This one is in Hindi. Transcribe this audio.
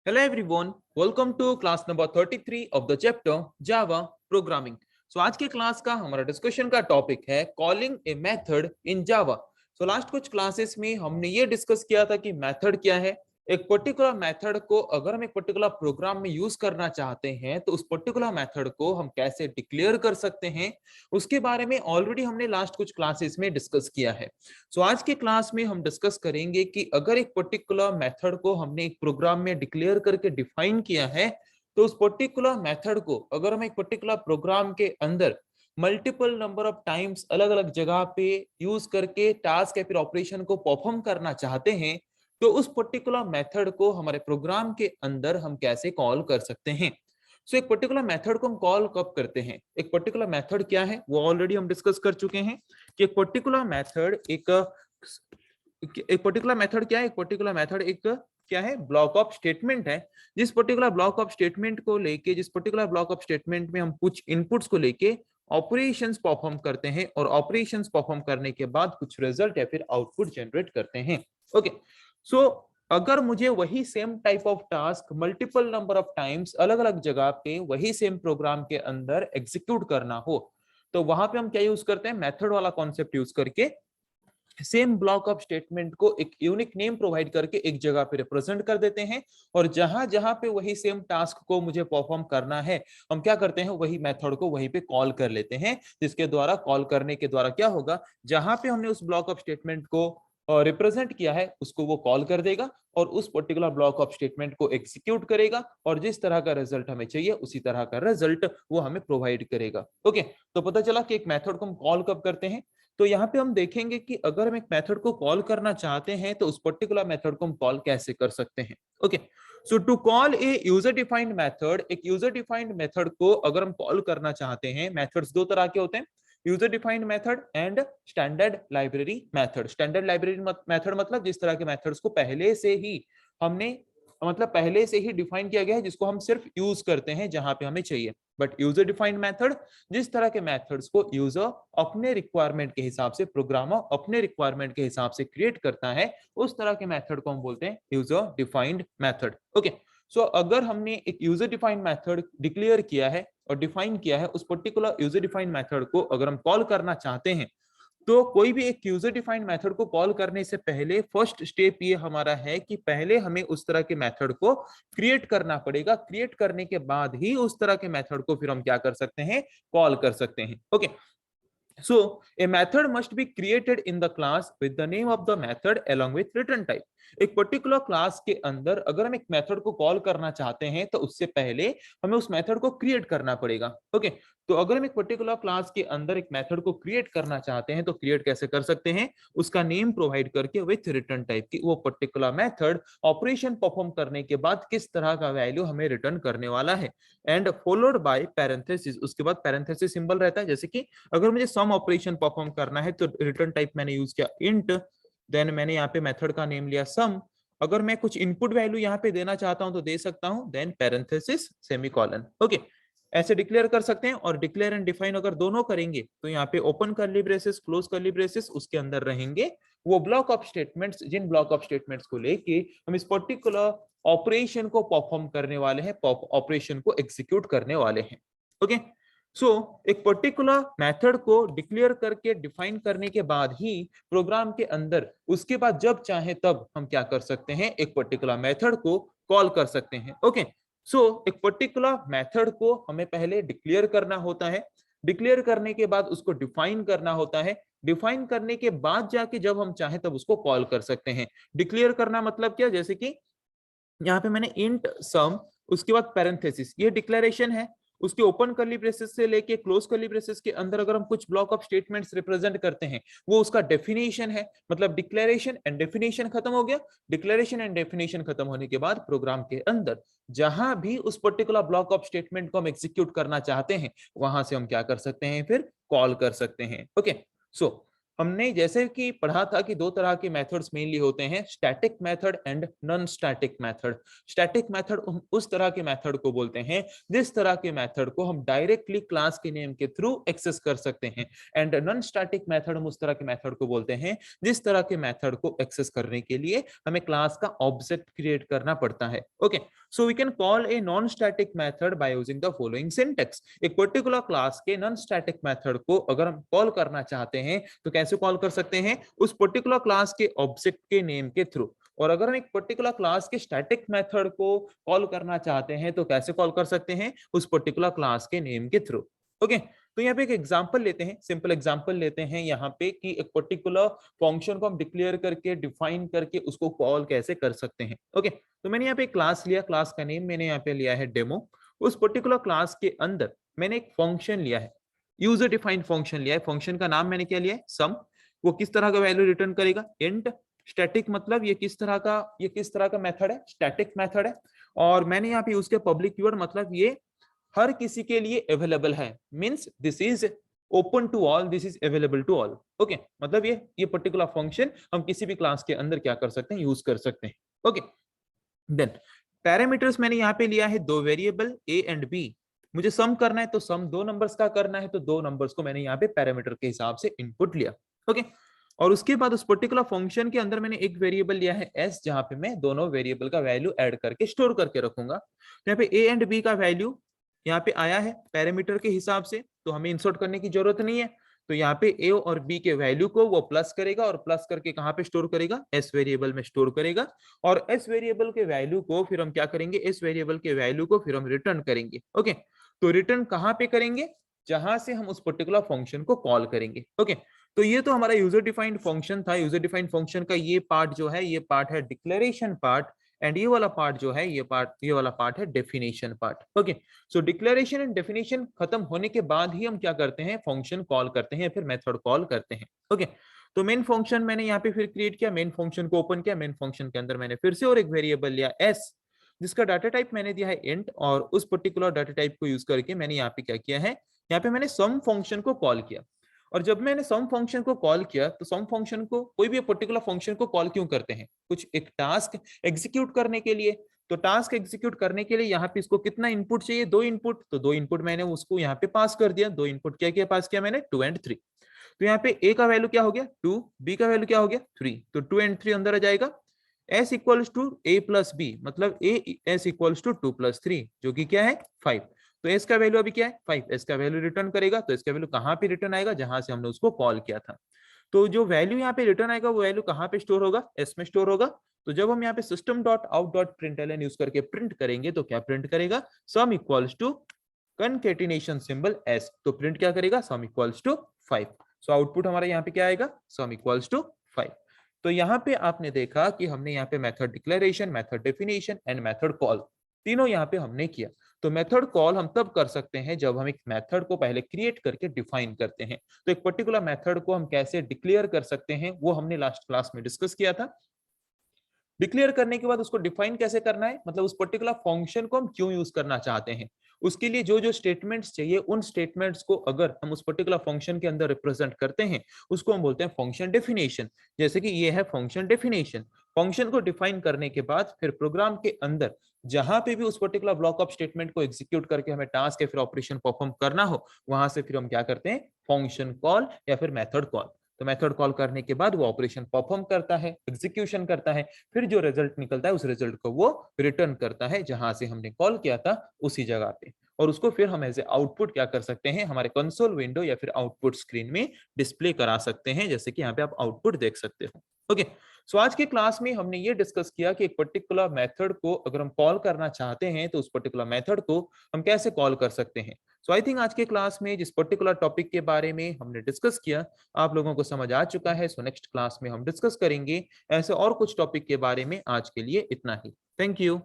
Hello everyone, welcome to class number 33 of the chapter Java Programming. So आज के क्लास का हमारा डिस्कशन का टॉपिक है calling a method in Java. So last कुछ क्लासेस में हमने ये डिस्कस किया था कि मेथड क्या है. एक पर्टिकुलर मेथड को अगर हम एक पर्टिकुलर प्रोग्राम में यूज करना चाहते हैं तो उस पर्टिकुलर मेथड को हम कैसे डिक्लेयर कर सकते हैं उसके बारे में ऑलरेडी हमने लास्ट कुछ क्लासेस में डिस्कस किया है. सो आज के क्लास में हम डिस्कस करेंगे कि अगर एक पर्टिकुलर मेथड को हमने एक प्रोग्राम में डिक्लेयर करके डिफाइन किया है तो उस पर्टिकुलर मेथड को अगर हम एक पर्टिकुलर प्रोग्राम के अंदर मल्टीपल नंबर ऑफ टाइम्स अलग अलग जगह पे यूज करके टास्क या फिर ऑपरेशन को परफॉर्म करना चाहते हैं तो उस पर्टिकुलर मेथड को हमारे प्रोग्राम के अंदर हम कैसे कॉल कर सकते हैं. सो एक पर्टिकुलर मेथड को हम कॉल कब करते हैं, एक पर्टिकुलर मेथड क्या है वो ऑलरेडी हम डिस्कस कर चुके हैं कि एक पर्टिकुलर मेथड एक पर्टिकुलर मेथड क्या है, एक पर्टिकुलर मेथड एक क्या है, ब्लॉक ऑफ स्टेटमेंट है. जिस पर्टिकुलर ब्लॉक ऑफ स्टेटमेंट को लेके, जिस पर्टिकुलर ब्लॉक ऑफ स्टेटमेंट में हम कुछ इनपुट्स को लेके ऑपरेशंस परफॉर्म करते हैं और ऑपरेशंस परफॉर्म करने के बाद कुछ रिजल्ट या फिर आउटपुट जनरेट करते हैं. ओके, सो अगर मुझे वही same type of task multiple number of times अलग अलग जगह पे वही सेम प्रोग्राम के अंदर एग्जीक्यूट करना हो तो वहां पे हम क्या यूज करते हैं, मेथड वाला कॉन्सेप्ट यूज करके सेम ब्लॉक ऑफ स्टेटमेंट को एक यूनिक नेम प्रोवाइड करके एक जगह पे रिप्रेजेंट कर देते हैं और जहां जहां पे वही सेम टास्क को मुझे परफॉर्म करना है हम क्या करते हैं, वही मेथड को वहीं पे कॉल कर लेते हैं. जिसके द्वारा कॉल करने के द्वारा क्या होगा, जहां पे हमने उस ब्लॉक ऑफ स्टेटमेंट को रिप्रेजेंट किया है उसको वो कॉल कर देगा और उस पर्टिकुलर ब्लॉक ऑफ स्टेटमेंट को एग्जीक्यूट करेगा और जिस तरह का रिजल्ट हमें चाहिए उसी तरह का रिजल्ट वो हमें प्रोवाइड करेगा. ओके, तो पता चला कि एक मेथड को हम कॉल कब करते हैं. तो यहाँ पे हम देखेंगे कि अगर हम एक मेथड को कॉल करना चाहते हैं तो उस पर्टिकुलर मेथड को हम कॉल कैसे कर सकते हैं. Okay, so to call a user defined method, एक यूजर डिफाइंड मेथड को अगर हम कॉल करना चाहते हैं, मेथड्स दो तरह के होते हैं, user defined method and standard library method. Standard library method मतलब जिस तरह के मेथड्स को पहले से ही हमने मतलब पहले से ही डिफाइन किया गया है जिसको हम सिर्फ यूज करते हैं जहां पे हमें चाहिए. बट यूजर डिफाइंड मेथड जिस तरह के मेथड्स को यूजर अपने रिक्वायरमेंट के हिसाब से, प्रोग्रामर अपने रिक्वायरमेंट के हिसाब से क्रिएट करता है, उस तरह के मेथड को हम बोलते हैं यूजर डिफाइंड मेथड. ओके, सो अगर हमने एक यूजर डिफाइंड मेथड डिक्लेयर किया है और डिफाइन किया है, उस पर्टिकुलर यूजर डिफाइंड मेथड को अगर हम कॉल करना चाहते हैं तो कोई भी एक यूजर डिफाइंड मेथड को कॉल करने से पहले फर्स्ट स्टेप ये हमारा है कि पहले हमें उस तरह के मेथड को क्रिएट करना पड़ेगा. क्रिएट करने के बाद ही उस तरह के मेथड को फिर हम क्या कर सकते हैं, कॉल कर सकते हैं. Okay, so a method must be created in the class with the name of the method along with return type. एक पर्टिकुलर क्लास के अंदर अगर हम एक मेथड को कॉल करना चाहते हैं तो उससे पहले हमें उस मेथड को क्रिएट करना पड़ेगा. ओके, तो अगर हम एक पर्टिकुलर क्लास के अंदर एक मेथड को क्रिएट करना चाहते हैं तो क्रिएट कैसे कर सकते हैं, उसका नेम प्रोवाइड करके विथ रिटर्न टाइप की वो पर्टिकुलर मेथड ऑपरेशन परफॉर्म करने के बाद किस तरह का वैल्यू हमें रिटर्न करने वाला है एंड फॉलोड बाय पैरेंथेसिस. उसके बाद पैरेंथेसिस सिंबल रहता है, जैसे कि अगर मुझे सम ऑपरेशन परफॉर्म करना है तो रिटर्न टाइप मैंने यूज किया इंट, देन मैंने यहाँ पे मेथड का नेम लिया सम. अगर मैं कुछ इनपुट वैल्यू यहाँ पे देना चाहता हूं तो दे सकता हूं, देन पैरेंथेसिस सेमीकोलन. ओके, ऐसे डिक्लेयर कर सकते हैं. और डिक्लेयर एंड डिफाइन अगर दोनों करेंगे तो यहाँ पे open curly braces, close curly braces, उसके अंदर रहेंगे वो ब्लॉक ऑफ स्टेटमेंट्स, जिन ब्लॉक ऑफ स्टेटमेंट्स को लेके हम इस पर्टिकुलर ऑपरेशन को परफॉर्म करने वाले हैं, ऑपरेशन को एग्जीक्यूट करने वाले हैं. ओके, सो एक पर्टिकुलर मेथड को डिक्लेयर करके डिफाइन करने के बाद ही प्रोग्राम के अंदर उसके बाद जब चाहे तब हम क्या कर सकते हैं, एक पर्टिकुलर मेथड को कॉल कर सकते हैं. ओके, सो एक पर्टिकुलर मेथड को हमें पहले डिक्लेयर करना होता है, डिक्लेयर करने के बाद उसको डिफाइन करना होता है, डिफाइन करने के बाद जाके जब हम चाहे तब उसको कॉल कर सकते हैं. डिक्लेयर करना मतलब क्या, जैसे कि यहाँ पे मैंने इंट सम, उसके बाद पैरेंथेसिस, ये डिक्लेरेशन है. उसके ओपन कर्ली ब्रेसेस से लेके क्लोज कर्ली ब्रेसेस के अंदर अगर हम कुछ ब्लॉक ऑफ स्टेटमेंट्स रिप्रेजेंट करते हैं वो उसका डेफिनेशन है. मतलब डिक्लेरेशन एंड डेफिनेशन खत्म हो गया. डिक्लेरेशन एंड डेफिनेशन खत्म होने के बाद प्रोग्राम के अंदर जहां भी उस पर्टिकुलर ब्लॉक ऑफ स्टेटमेंट को हम एग्जीक्यूट करना चाहते हैं वहां से हम क्या कर सकते हैं, फिर कॉल कर सकते हैं. ओके, सो हमने जैसे कि पढ़ा था कि दो तरह के मेथड्स मेनली होते हैं, static method and non static method. Static method उस तरह के मेथड को बोलते हैं जिस तरह के मेथड को हम डायरेक्टली क्लास के नेम के थ्रू एक्सेस कर सकते हैं. एंड नॉन स्टैटिक मेथड हम उस तरह के मेथड को बोलते हैं जिस तरह के मेथड को एक्सेस करने के लिए हमें क्लास का ऑब्जेक्ट क्रिएट करना पड़ता है. Okay, So we can call a non-static method by using the following syntax. एक पर्टिकुलर क्लास के नॉन स्टैटिक मेथड को अगर हम कॉल करना चाहते हैं तो कैसे कॉल कर सकते हैं? उस पर्टिकुलर क्लास के ऑब्जेक्ट के नेम के थ्रू। और अगर हम एक पर्टिकुलर क्लास के स्टैटिक मेथड को कॉल करना चाहते हैं तो कैसे कॉल कर सकते हैं? उस पर्टिकुलर क्लास के नेम के थ्रू। ओके, तो यहाँ पे एक एग्जांपल लेते हैं, सिंपल एग्जांपल लेते हैं यहाँ पे कि एक पर्टिकुलर फंक्शन को हम डिक्लेयर करके डिफाइन करके उसको कॉल कैसे कर सकते हैं। ओके, तो मैंने यहाँ पे क्लास लिया, क्लास का नेम मैंने यहाँ पे लिया है डेमो। उस पर्टिकुलर क्लास के अंदर मैंने एक फंक्शन लिया है, यूजर डिफाइंड फंक्शन लिया है। फंक्शन का नाम मैंने क्या लिया है? सम। वो किस तरह का वैल्यू रिटर्न करेगा? इंट। स्टैटिक मतलब ये किस तरह का मेथड है? स्टैटिक मेथड है। और मैंने यहाँ पे यूज किया पब्लिक कीवर्ड, मतलब ये हर किसी के लिए अवेलेबल है, means this is open to all, this is available to all. Okay, मतलब ये पर्टिकुलर फंक्शन हम किसी भी क्लास के अंदर क्या कर सकते हैं? यूज कर सकते हैं। ओके, देन पैरामीटर्स मैंने यहाँ पे लिया है दो वेरिएबल ए एंड बी। मुझे सम करना है तो सम दो नंबर्स का करना है, तो दो नंबर्स को मैंने यहाँ पे पैरामीटर के हिसाब से इनपुट लिया। ओके, और उसके बाद उस पर्टिकुलर फंक्शन के अंदर मैंने एक वेरिएबल लिया है एस, जहां पे मैं दोनों वेरिएबल का वैल्यू ऐड करके स्टोर करके रखूंगा। तो यहाँ पे ए एंड बी का वैल्यू यहाँ पे आया है पैरामीटर के हिसाब से, तो हमें इंसर्ट करने की जरूरत नहीं है। तो यहाँ पे ए और बी के वैल्यू को वो प्लस करेगा और प्लस करके कहाँ पे स्टोर करेगा? एस वेरिएबल में स्टोर करेगा। और एस वेरिएबल के वैल्यू को फिर हम क्या करेंगे? एस वेरिएबल के वैल्यू को फिर हम रिटर्न करेंगे। ओके, तो रिटर्न कहाँ पे करेंगे? जहां से हम उस पर्टिकुलर फंक्शन को कॉल करेंगे। ओके, तो ये तो हमारा यूजर डिफाइंड फंक्शन था। यूजर डिफाइंड फंक्शन का ये पार्ट जो है, ये पार्ट है डिक्लेरेशन पार्ट, एंड ये वाला पार्ट जो है, ये वाला पार्ट है definition part. Okay, so declaration and definition खत्म होने के बाद ही हम क्या करते हैं? फंक्शन कॉल करते हैं, फिर मेथड कॉल करते हैं। ओके, तो मेन फंक्शन मैंने यहाँ पे फिर क्रिएट किया, मेन फंक्शन को ओपन किया। मेन फंक्शन के अंदर मैंने फिर से और एक वेरिएबल लिया एस, जिसका डाटा टाइप मैंने दिया है इंट, और उस पर्टिकुलर डाटा टाइप को यूज करके मैंने यहाँ पे क्या किया है? यहाँ पे मैंने सम फंक्शन को कॉल किया। और जब मैंने सम फंक्शन को कॉल किया तो सम फंक्शन को, कोई भी पर्टिकुलर फंक्शन को कॉल क्यों करते हैं? कुछ एक टास्क एग्जीक्यूट करने के लिए। तो टास्क एग्जीक्यूट करने के लिए यहाँ पे इसको कितना इनपुट चाहिए? दो इनपुट। तो दो इनपुट मैंने उसको यहाँ पे पास कर दिया। दो इनपुट क्या क्या पास किया मैंने? 2 एंड 3। तो यहाँ पे ए का वैल्यू क्या हो गया? 2, बी का वैल्यू क्या हो गया? 3। तो 2 एंड 3 अंदर आ जाएगा। S equals to A plus B, मतलब A S equals to 2 plus 3, जो कि क्या है? 5। तो एस का वैल्यू अभी क्या है? 5। एस का वैल्यू रिटर्न करेगा, तो इसका वैल्यू कहाँ पे रिटर्न आएगा? जहां से हमने उसको कॉल किया था। तो जो वैल्यू यहाँ पे रिटर्न आएगा वो वैल्यू कहाँ पे स्टोर होगा? एस में स्टोर होगा। तो जब हम यहाँ पे system dot out dot println use करके प्रिंट करेंगे तो क्या प्रिंट करेगा? Sum equals to concatenation symbol S. तो प्रिंट क्या करेगा? Sum equals to 5। So output हमारा यहाँ पे क्या आएगा? Sum equals to 5। तो यहाँ पे आपने देखा कि हमने यहाँ पे method declaration, method definition and method call तीनों यहाँ पे हमने किया। तो मेथड कॉल हम तब कर सकते हैं जब हम एक मेथड को पहले क्रिएट करके डिफाइन करते हैं। तो एक पर्टिकुलर मेथड को हम कैसे डिक्लेयर कर सकते हैं वो हमने लास्ट क्लास में डिस्कस किया था। डिक्लेयर करने के बाद उसको डिफाइन कैसे करना है, मतलब उस पर्टिकुलर फंक्शन को हम क्यों यूज करना चाहते हैं, उसके लिए जो जो स्टेटमेंट्स चाहिए उन स्टेटमेंट्स को अगर हम उस पर्टिकुलर फंक्शन के अंदर रिप्रेजेंट करते हैं उसको हम बोलते हैं फंक्शन डेफिनेशन। जैसे कि ये है फंक्शन डेफिनेशन। फंक्शन को डिफाइन करने के बाद फिर प्रोग्राम के अंदर जहां पे भी उस पर्टिकुलर ब्लॉक ऑफ स्टेटमेंट को एग्जीक्यूट करके हमें टास्क या फिर ऑपरेशन परफॉर्म करना हो, वहां से फिर हम क्या करते हैं? फंक्शन कॉल या फिर मेथड कॉल। तो मेथड कॉल करने के बाद वो ऑपरेशन परफॉर्म करता है, एग्जीक्यूशन करता है, फिर जो रिजल्ट निकलता है उस रिजल्ट को वो रिटर्न करता है जहां से हमने कॉल किया था उसी जगह पे। और उसको फिर हम एज ए आउटपुट क्या कर सकते हैं? हमारे कंसोल विंडो या फिर आउटपुट स्क्रीन में डिस्प्ले करा सकते हैं, जैसे कि यहाँ पे आप आउटपुट देख सकते हो। ओके, सो आज के क्लास में हमने ये डिस्कस किया कि एक पर्टिकुलर मेथड को अगर हम कॉल करना चाहते हैं तो उस पर्टिकुलर मेथड को हम कैसे कॉल कर सकते हैं। सो आई थिंक आज के क्लास में जिस पर्टिकुलर टॉपिक के बारे में हमने डिस्कस किया आप लोगों को समझ आ चुका है। सो नेक्स्ट क्लास में हम डिस्कस करेंगे ऐसे और कुछ टॉपिक के बारे में। आज के लिए इतना ही। Thank you.